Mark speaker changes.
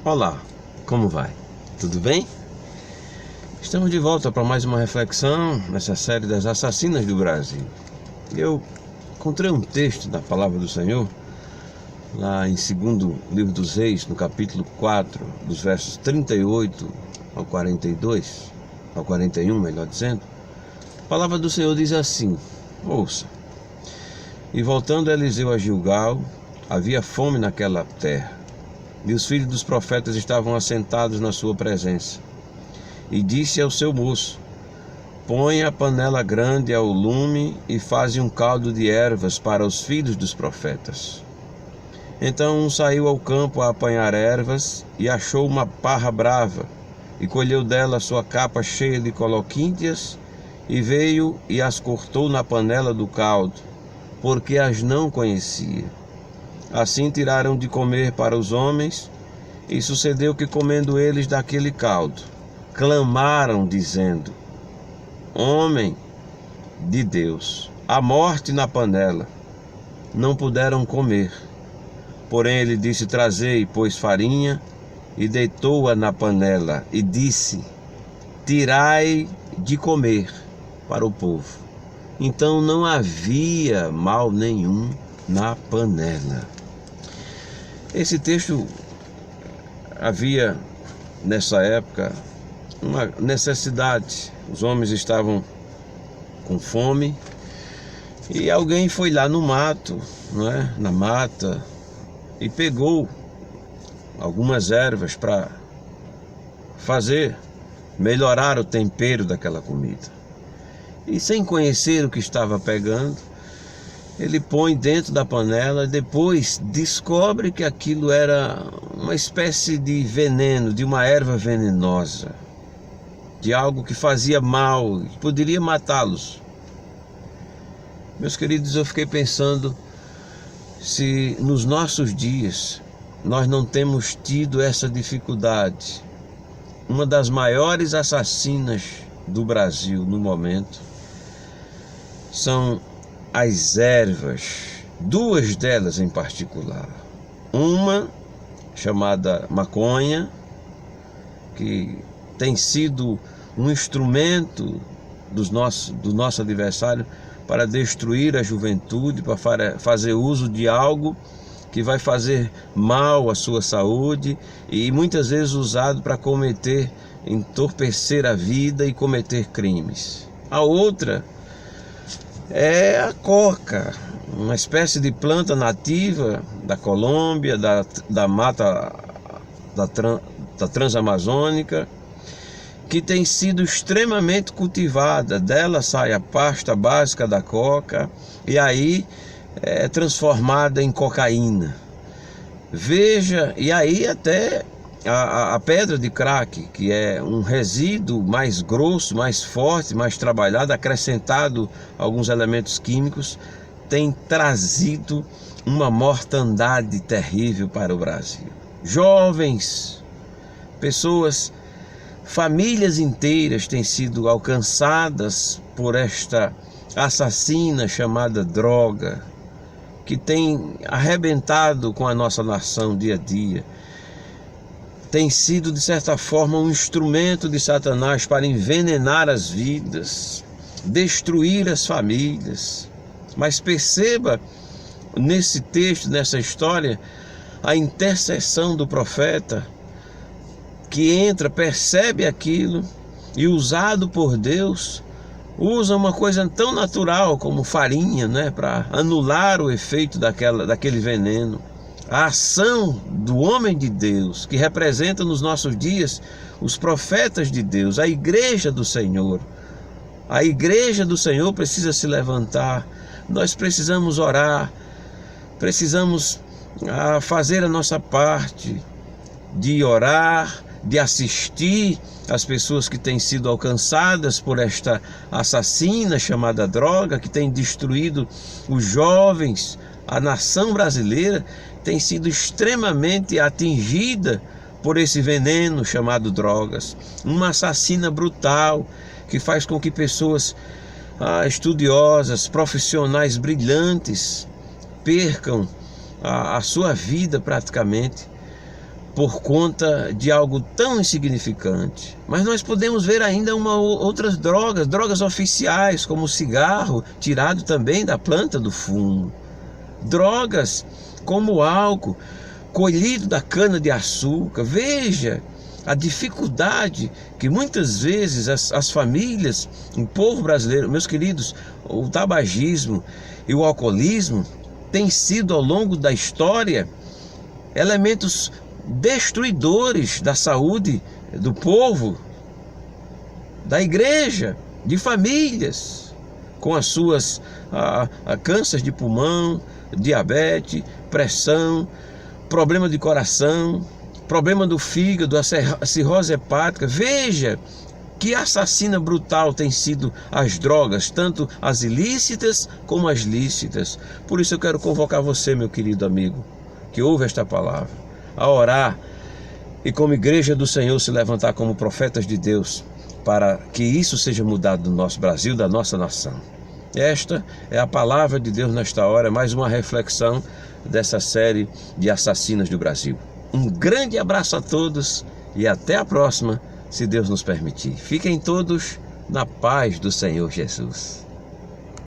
Speaker 1: Olá, como vai? Tudo bem? Estamos de volta para mais uma reflexão nessa série das assassinas do Brasil. Eu encontrei um texto da Palavra do Senhor, lá em 2º Livro dos Reis, no capítulo 4, dos versos 38 ao 42, ao 41, melhor dizendo. A Palavra do Senhor diz assim, ouça. E voltando Eliseu a Gilgal, havia fome naquela terra. E os filhos dos profetas estavam assentados na sua presença. E disse ao seu moço, põe a panela grande ao lume e faze um caldo de ervas para os filhos dos profetas. Então um saiu ao campo a apanhar ervas e achou uma parra brava e colheu dela sua capa cheia de coloquíntias e veio e as cortou na panela do caldo, porque as não conhecia. Assim tiraram de comer para os homens, e sucedeu que, comendo eles daquele caldo, clamaram, dizendo, homem de Deus, a morte na panela. Não puderam comer. Porém ele disse, trazei, pois, farinha, e deitou-a na panela, e disse, tirai de comer para o povo. Então não havia mal nenhum na panela. Esse texto havia, nessa época, uma necessidade. Os homens estavam com fome e alguém foi lá no mato, na mata, e pegou algumas ervas para melhorar o tempero daquela comida. E sem conhecer o que estava pegando, ele põe dentro da panela e depois descobre que aquilo era uma espécie de veneno, de uma erva venenosa, de algo que fazia mal, que poderia matá-los. Meus queridos, eu fiquei pensando se nos nossos dias nós não temos tido essa dificuldade. Uma das maiores assassinas do Brasil no momento são as ervas, duas delas em particular. Uma chamada maconha, que tem sido um instrumento do nosso adversário para destruir a juventude, para fazer uso de algo que vai fazer mal à sua saúde e muitas vezes usado para entorpecer a vida e cometer crimes. A outra é a coca, uma espécie de planta nativa da Colômbia, da mata da Transamazônica, que tem sido extremamente cultivada. Dela sai a pasta básica da coca e aí é transformada em cocaína. Veja, e aí até a pedra de crack, que é um resíduo mais grosso, mais forte, mais trabalhado, acrescentado alguns elementos químicos, tem trazido uma mortandade terrível para o Brasil. Jovens, pessoas, famílias inteiras têm sido alcançadas por esta assassina chamada droga, que tem arrebentado com a nossa nação dia a dia. Tem sido, de certa forma, um instrumento de Satanás para envenenar as vidas, destruir as famílias. Mas perceba nesse texto, nessa história, a intercessão do profeta, que entra, percebe aquilo e, usado por Deus, usa uma coisa tão natural como farinha, para anular o efeito daquele veneno. A ação do homem de Deus, que representa nos nossos dias os profetas de Deus, a igreja do Senhor. A igreja do Senhor precisa se levantar. Nós precisamos orar, precisamos fazer a nossa parte de orar, de assistir as pessoas que têm sido alcançadas por esta assassina chamada droga, que tem destruído os jovens. A nação brasileira tem sido extremamente atingida por esse veneno chamado drogas. Uma assassina brutal que faz com que pessoas estudiosas, profissionais brilhantes percam a sua vida praticamente por conta de algo tão insignificante. Mas nós podemos ver ainda outras drogas oficiais, como o cigarro, tirado também da planta do fumo. Drogas como o álcool, colhido da cana-de-açúcar. Veja a dificuldade que muitas vezes as famílias, o povo brasileiro, meus queridos, o tabagismo e o alcoolismo têm sido ao longo da história elementos destruidores da saúde do povo, da igreja, de famílias, com as suas cânceres de pulmão, diabetes, pressão, problema de coração, problema do fígado, a cirrose hepática. Veja que assassina brutal tem sido as drogas, tanto as ilícitas como as lícitas. Por isso eu quero convocar você, meu querido amigo, que ouve esta palavra, a orar e como igreja do Senhor se levantar como profetas de Deus para que isso seja mudado no nosso Brasil, da nossa nação. Esta é a palavra de Deus nesta hora, mais uma reflexão dessa série de assassinos do Brasil. Um grande abraço a todos e até a próxima, se Deus nos permitir. Fiquem todos na paz do Senhor Jesus.